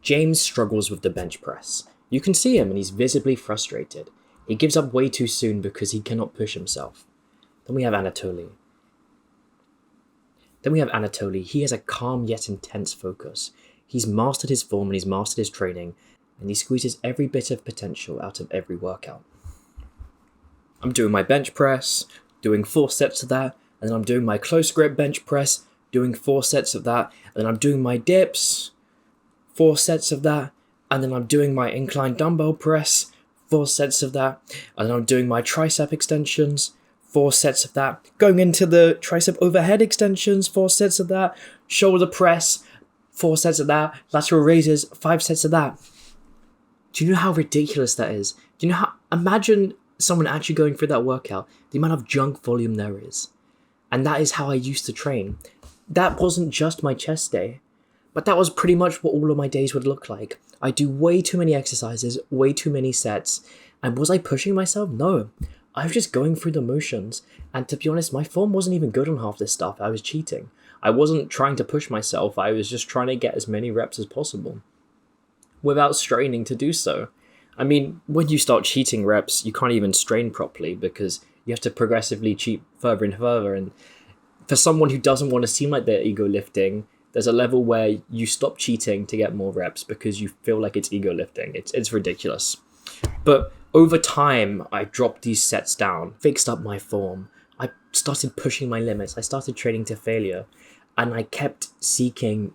James struggles with the bench press. You can see him and he's visibly frustrated. He gives up way too soon because he cannot push himself. Then we have Anatoly. He has a calm yet intense focus. He's mastered his form and he's mastered his training, and he squeezes every bit of potential out of every workout. I'm doing my bench press, doing 4 sets of that, and then I'm doing my close grip bench press, doing 4 sets of that, and then I'm doing my dips, 4 sets of that, and then I'm doing my incline dumbbell press, 4 sets of that, and then I'm doing my tricep extensions, 4 sets of that, going into the tricep overhead extensions, 4 sets of that, shoulder press, 4 sets of that, lateral raises, 5 sets of that. Do you know how ridiculous that is? Do you know how, imagine someone actually going through that workout, the amount of junk volume there is. And that is how I used to train. That wasn't just my chest day, but that was pretty much what all of my days would look like. I do way too many exercises, way too many sets. And was I pushing myself? No. I was just going through the motions. And to be honest, my form wasn't even good on half this stuff. I was cheating. I wasn't trying to push myself. I was just trying to get as many reps as possible without straining to do so. I mean, when you start cheating reps, you can't even strain properly because you have to progressively cheat further and further. And for someone who doesn't want to seem like they're ego lifting, there's a level where you stop cheating to get more reps because you feel like it's ego lifting. It's ridiculous. But over time, I dropped these sets down, fixed up my form. I started pushing my limits. I started training to failure. And I kept seeking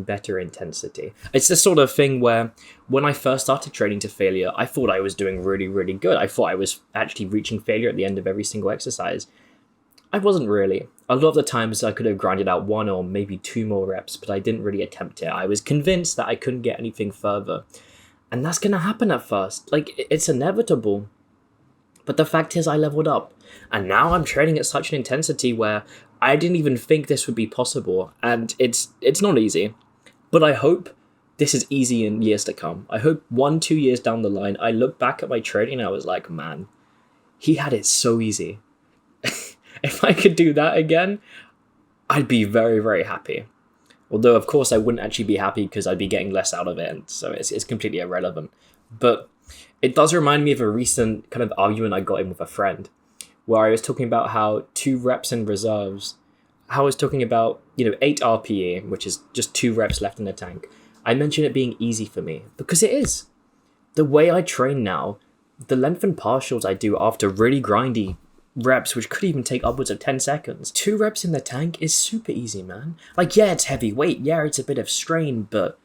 better intensity. It's the sort of thing where when I first started training to failure, I thought I was doing really, really good. I thought I was actually reaching failure at the end of every single exercise. I wasn't really. A lot of the times I could have grinded out 1 or maybe 2 more reps, but I didn't really attempt it. I was convinced that I couldn't get anything further. And that's going to happen at first. Like, it's inevitable. But the fact is I leveled up. And now I'm training at such an intensity where I didn't even think this would be possible. And it's not easy. But I hope this is easy in years to come. I hope 1-2 years down the line, I look back at my training and I was like, man, he had it so easy. If I could do that again, I'd be very, very happy. Although, of course, I wouldn't actually be happy because I'd be getting less out of it. And so it's completely irrelevant. But it does remind me of a recent kind of argument I got in with a friend where I was talking about how 2 reps in reserves, how I was talking about, 8 RPE, which is just 2 reps left in the tank. I mentioned it being easy for me because it is. The way I train now, the lengthened partials I do after really grindy reps, which could even take upwards of 10 seconds. 2 reps in the tank is super easy, man. Like, yeah, it's heavy weight. Yeah, it's a bit of strain, but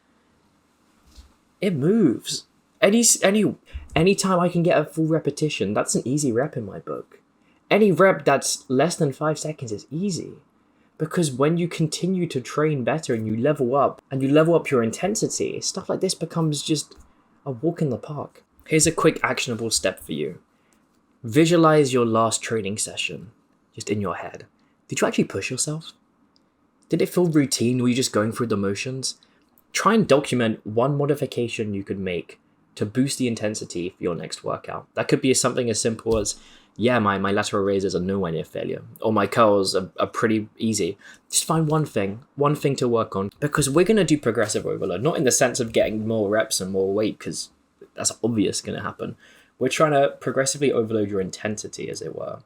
it moves. Any time I can get a full repetition, that's an easy rep in my book. Any rep that's less than 5 seconds is easy. Because when you continue to train better and you level up your intensity, stuff like this becomes just a walk in the park. Here's a quick actionable step for you. Visualize your last training session, just in your head. Did you actually push yourself? Did it feel routine? Were you just going through the motions? Try and document 1 modification you could make to boost the intensity for your next workout. That could be something as simple as, yeah, my lateral raises are nowhere near failure, or my curls are pretty easy. Just find one thing to work on, because we're going to do progressive overload, not in the sense of getting more reps and more weight, because that's obvious going to happen. We're trying to progressively overload your intensity, as it were.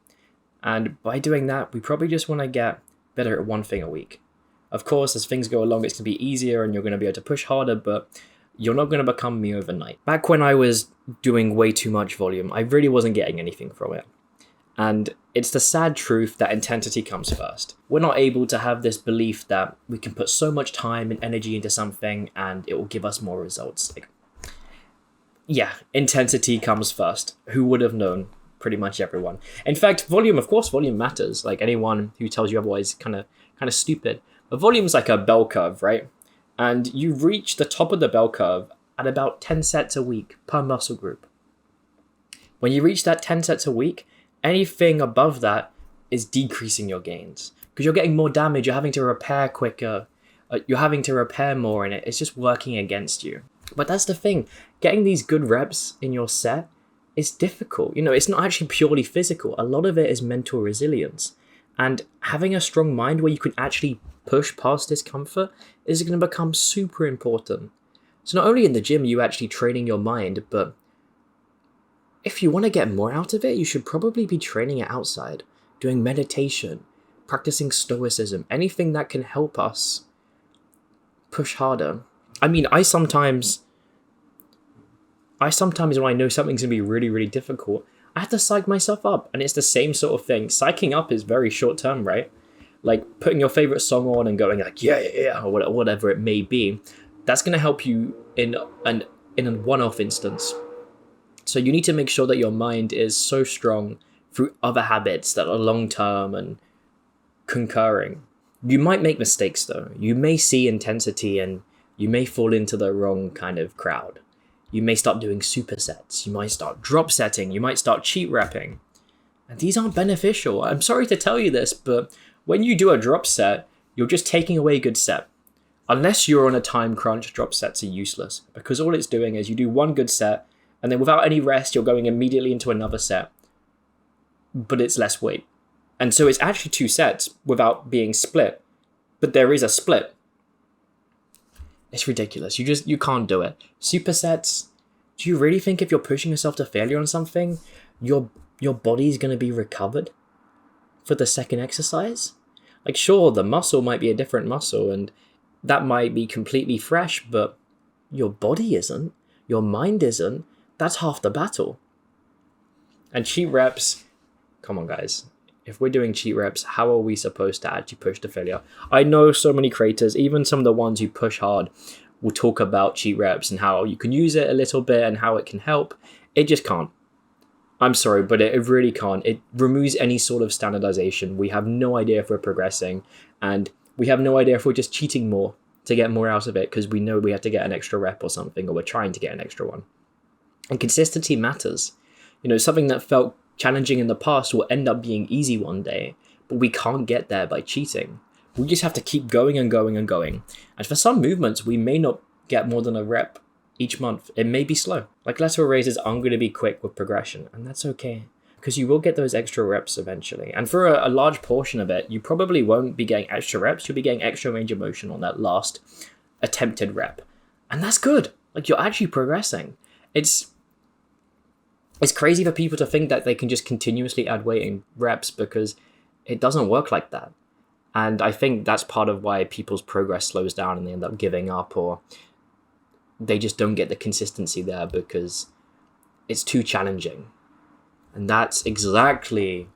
And by doing that, we probably just want to get better at one thing a week. Of course, as things go along, it's going to be easier and you're going to be able to push harder, but you're not going to become me overnight. Back when I was doing way too much volume, I really wasn't getting anything from it. And it's the sad truth that intensity comes first. We're not able to have this belief that we can put so much time and energy into something and it will give us more results. Yeah, intensity comes first. Who would have known? Pretty much everyone. In fact, volume matters. Like, anyone who tells you otherwise kind of stupid. But volume is like a bell curve, right? And you reach the top of the bell curve at about 10 sets a week per muscle group. When you reach that 10 sets a week, anything above that is decreasing your gains. Because you're getting more damage, you're having to repair quicker, you're having to repair more, and it's just working against you. But that's the thing, getting these good reps in your set is difficult. It's not actually purely physical. A lot of it is mental resilience. And having a strong mind where you can actually push past discomfort is going to become super important. So not only in the gym, you actually training your mind, but if you want to get more out of it, you should probably be training it outside, doing meditation, practicing stoicism, anything that can help us push harder. I mean, I sometimes when I know something's going to be really, really difficult, I have to psych myself up. And it's the same sort of thing. Psyching up is very short term, right? Like putting your favorite song on and going like, yeah, or whatever it may be. That's going to help you in a one-off instance. So you need to make sure that your mind is so strong through other habits that are long-term and concurring. You might make mistakes though. You may see intensity and you may fall into the wrong kind of crowd. You may start doing supersets. You might start drop setting. You might start cheat repping. And these aren't beneficial. I'm sorry to tell you this, but when you do a drop set, you're just taking away a good set. Unless you're on a time crunch, drop sets are useless because all it's doing is you do one good set and then without any rest, you're going immediately into another set, but it's less weight. And so it's actually 2 sets without being split, but there is a split. It's ridiculous. You can't do it. Supersets, do you really think if you're pushing yourself to failure on something, your body's going to be recovered for the second exercise? Like, sure, the muscle might be a different muscle and that might be completely fresh, but your body isn't. Your mind isn't. That's half the battle. And cheat reps, come on guys. If we're doing cheat reps, how are we supposed to actually push to failure? I know so many creators, even some of the ones who push hard, will talk about cheat reps and how you can use it a little bit and how it can help. It just can't. I'm sorry, but it really can't. It removes any sort of standardization. We have no idea if we're progressing, and we have no idea if we're just cheating more to get more out of it because we know we have to get an extra rep or something, or we're trying to get an extra one. And consistency matters. You know, something that felt challenging in the past will end up being easy one day, but we can't get there by cheating. We just have to keep going and going and going. And for some movements, we may not get more than a rep each month. It may be slow. Like lateral raises aren't going to be quick with progression, and that's okay because you will get those extra reps eventually. And for a large portion of it, you probably won't be getting extra reps. You'll be getting extra range of motion on that last attempted rep. And that's good. Like you're actually progressing. It's crazy for people to think that they can just continuously add weight in reps because it doesn't work like that. And I think that's part of why people's progress slows down and they end up giving up, or they just don't get the consistency there because it's too challenging. And that's exactly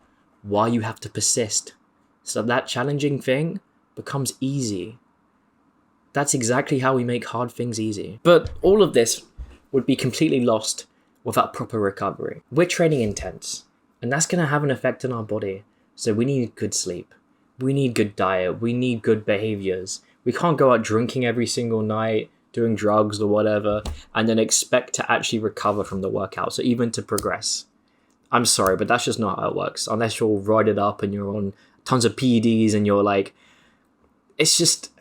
why you have to persist. So that challenging thing becomes easy. That's exactly how we make hard things easy. But all of this would be completely lost without proper recovery. We're training intense, and that's going to have an effect on our body. So we need good sleep. We need good diet. We need good behaviors. We can't go out drinking every single night, doing drugs or whatever, and then expect to actually recover from the workout. So even to progress. I'm sorry, but that's just not how it works. Unless you're roided up and you're on tons of PEDs and you're like, it's just,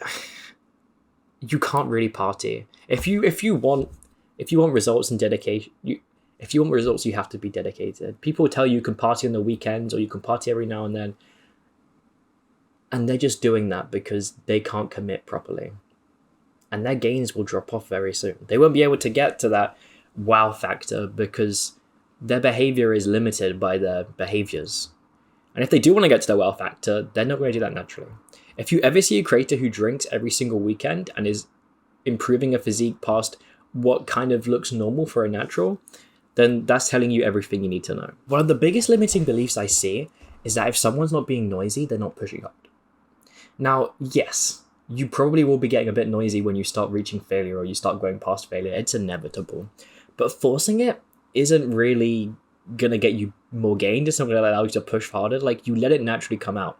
you can't really party. If you want results and dedication, if you want results, you have to be dedicated. People tell you can party on the weekends or you can party every now and then. And they're just doing that because they can't commit properly. And their gains will drop off very soon. They won't be able to get to that wow factor because their behavior is limited by their behaviors. And if they do want to get to their wow factor, they're not going to do that naturally. If you ever see a creator who drinks every single weekend and is improving a physique past what kind of looks normal for a natural, then that's telling you everything you need to know. One of the biggest limiting beliefs I see is that if someone's not being noisy, they're not pushing hard. Now, yes, you probably will be getting a bit noisy when you start reaching failure or you start going past failure. It's inevitable. But forcing it isn't really going to get you more gained. It's not going to allow you to push harder. Like, you let it naturally come out.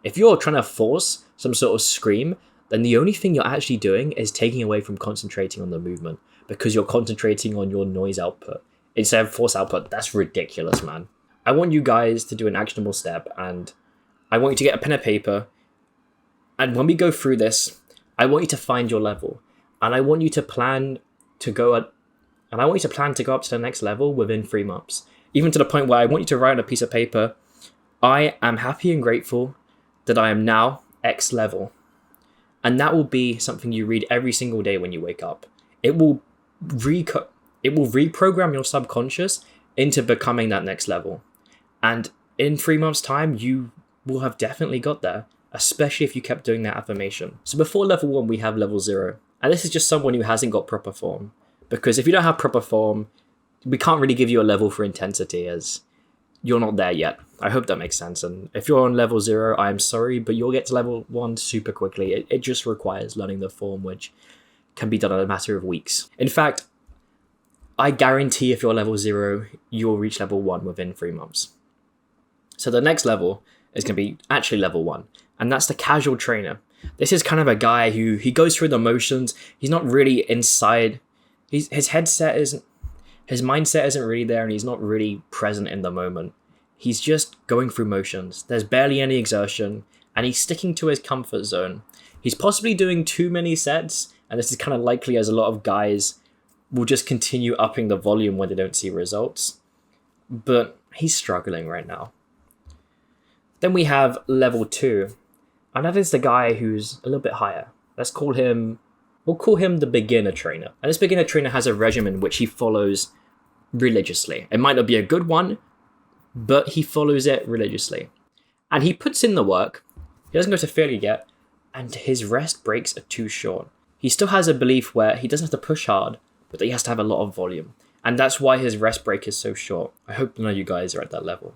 If you're trying to force some sort of scream, then the only thing you're actually doing is taking away from concentrating on the movement because you're concentrating on your noise output instead of force output. That's ridiculous, man. I want you guys to do an actionable step, and I want you to get a pen and paper. And when we go through this, I want you to find your level, and I want you to plan to go up to the next level within 3 months. Even to the point where I want you to write on a piece of paper, I am happy and grateful that I am now X level. And that will be something you read every single day when you wake up. It will reprogram your subconscious into becoming that next level. And in 3 months' time, you will have definitely got there, especially if you kept doing that affirmation. So before level 1, we have level 0. And this is just someone who hasn't got proper form. Because if you don't have proper form, we can't really give you a level for intensity, as you're not there yet. I hope that makes sense. And if you're on level 0, I'm sorry, but you'll get to level 1 super quickly. It just requires learning the form, which can be done in a matter of weeks. In fact, I guarantee if you're level 0, you'll reach level 1 within 3 months. So the next level is going to be actually level 1, and that's the casual trainer. This is kind of a guy who he goes through the motions. He's not really inside. His mindset isn't really there, and he's not really present in the moment. He's just going through motions. There's barely any exertion, and he's sticking to his comfort zone. He's possibly doing too many sets, and this is kind of likely as a lot of guys will just continue upping the volume when they don't see results. But he's struggling right now. Then we have level 2, and that is the guy who's a little bit higher. We'll call him the beginner trainer. And this beginner trainer has a regimen which he follows religiously. It might not be a good one, but he follows it religiously. And he puts in the work. He doesn't go to failure yet, and his rest breaks are too short. He still has a belief where he doesn't have to push hard, but that he has to have a lot of volume. And that's why his rest break is so short. I hope none of you guys are at that level.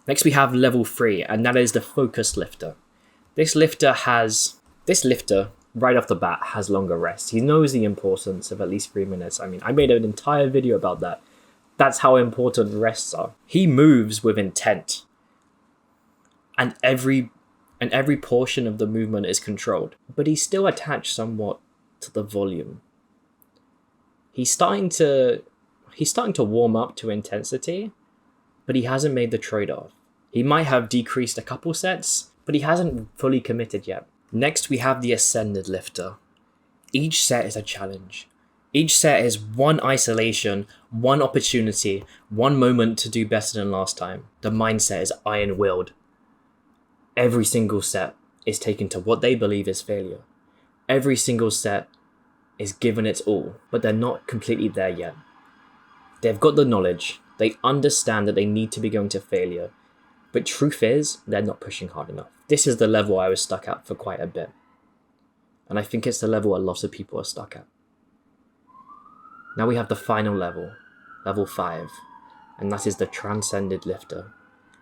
Next we have level 3, and that is the focused lifter. This lifter right off the bat has longer rests. He knows the importance of at least 3 minutes. I mean, I made an entire video about that. That's how important rests are. He moves with intent, and every portion of the movement is controlled, but he's still attached somewhat to the volume. He's starting to warm up to intensity, but he hasn't made the trade-off. He might have decreased a couple sets, but he hasn't fully committed yet. Next, we have the ascended lifter. Each set is a challenge. Each set is one isolation, one opportunity, one moment to do better than last time. The mindset is iron-willed. Every single set is taken to what they believe is failure. Every single set is given its all, but they're not completely there yet. They've got the knowledge. They understand that they need to be going to failure. But truth is, they're not pushing hard enough. This is the level I was stuck at for quite a bit. And I think it's the level a lot of people are stuck at. Now we have the final level, level 5. And that is the Transcended lifter.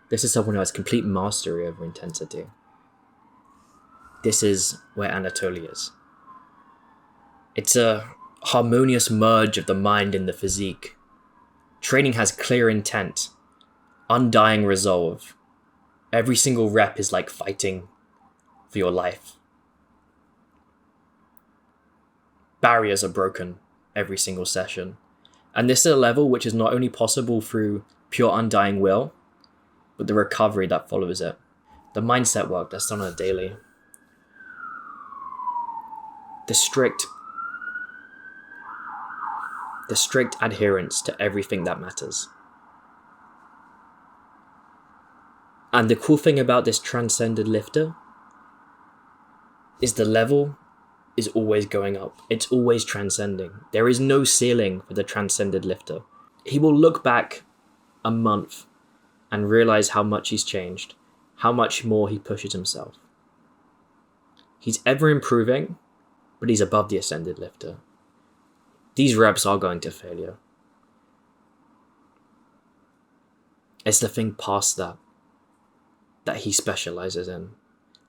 This is someone who has complete mastery over intensity. This is where Anatoly is. It's a harmonious merge of the mind and the physique. Training has clear intent, undying resolve. Every single rep is like fighting for your life. Barriers are broken every single session. And this is a level which is not only possible through pure undying will, but the recovery that follows it. The mindset work that's done on a daily. The strict adherence to everything that matters. And the cool thing about this Transcended lifter is the level is always going up. It's always transcending. There is no ceiling for the Transcended lifter. He will look back a month and realize how much he's changed, how much more he pushes himself. He's ever improving, but he's above the Ascended lifter. These reps are going to failure. It's the thing past that he specializes in.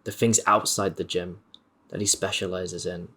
The things outside the gym that he specializes in.